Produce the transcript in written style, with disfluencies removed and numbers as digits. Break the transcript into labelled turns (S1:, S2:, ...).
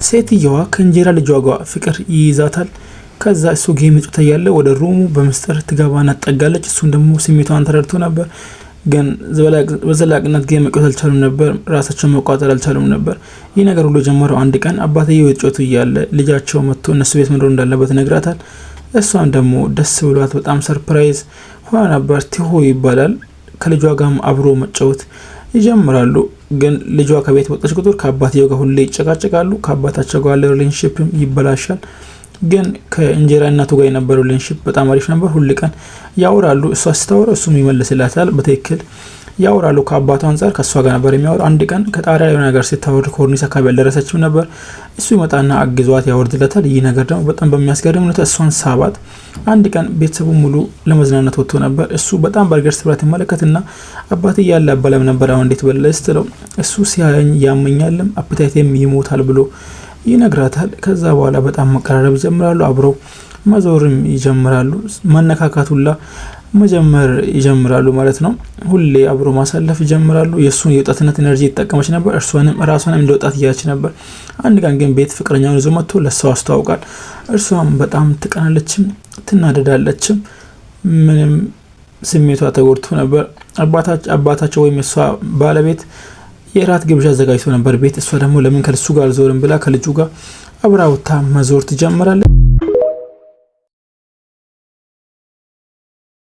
S1: ሴትየዋ ከእንጀራ ልጇ ጋር ፍቅር ይይዛታል። ከዛ እሱ ጌም ይጫወታ ያለ ወደ ሩሙ በመስጠር ትገባና ጠጋለች። እሱን ደግሞ ስሜቷን ተረድቶ ነበር፣ ግን በዘላቂነት ጌም መጫወት አልቻሉም ነበር፣ ራሳቸውን መቆጣጠር አልቻሉም ነበር። ይህ ነገር ሁሉ ጀመረው አንድ ቀን አባትየው የተጫወቱ እያለ ልጃቸው መጥቶ እነሱ ቤት መኖር እንዳለበት ነግራታል። እሷም ደግሞ ደስ ብሏት በጣም ሰርፕራይዝ ሆና ነበር። ቲሆ ይባላል። ከልጇ ጋርም አብሮ መጫወት ይጀምራሉ። ግን ልጇ ከቤት ወጣች ቁጥር ከአባትየው ጋር ሁሌ ይጨቃጨቃሉ። ከአባታቸው ጋር ያለው ሪሌሽንሺፕም ይበላሻል። ግን ከእንጀራ እናቱ ጋር የነበረው ሪሌሽንሺፕ በጣም አሪፍ ነበር። ሁሉ ቀን ያወራሉ። እሷ ስታወራ እሱም ይመልስላታል። በትክክል ያወራሉ። ከአባቷ አንፃር ከሷ ጋር ነበር የሚያወራው። አንድ ቀን ከጣሪያ የሆነ ነገር ሲታወርድ ኮርኒስ አካባቢ ያልደረሰችም ነበር። እሱ ይመጣና አግዟት ያወርድለታል። ይህ ነገር ደግሞ በጣም በሚያስገርም ሁኔታ እሷን ሳባት። አንድ ቀን ቤተሰቡ ሙሉ ለመዝናናት ወጥቶ ነበር። እሱ በጣም በርገር ስብራት ይመለከትና አባቴ ያለ አባለም ነበር አሁን እንዴት በለስ ትለው። እሱ ሲያየኝ ያመኛልም አፕታይቴም ይሞታል ብሎ ይነግራታል። ከዛ በኋላ በጣም መቀራረብ ይጀምራሉ። አብረው መዞርም ይጀምራሉ። መነካካቱላ መጀመር ይጀምራሉ ማለት ነው። ሁሌ አብሮ ማሳለፍ ይጀምራሉ። የሱን የወጣትነት ኤነርጂ ይተጠቀመች ነበር። ራሷንም እንደ ወጣት እያለች ነበር። አንድ ቀን ግን ቤት ፍቅረኛውን ይዞ መጥቶ ለሷ አስተዋውቃል። እርሷም በጣም ትቀናለችም ትናደዳለችም። ምንም ስሜቷ ተጎድቶ ነበር። አባታቸው ወይም የሷ ባለቤት የራት ግብዣ አዘጋጅቶ ነበር ቤት። እሷ ደግሞ ለምን ከልሱ ጋር አልዞርም ብላ ከልጁ ጋር አብራውታ መዞር ትጀምራለች።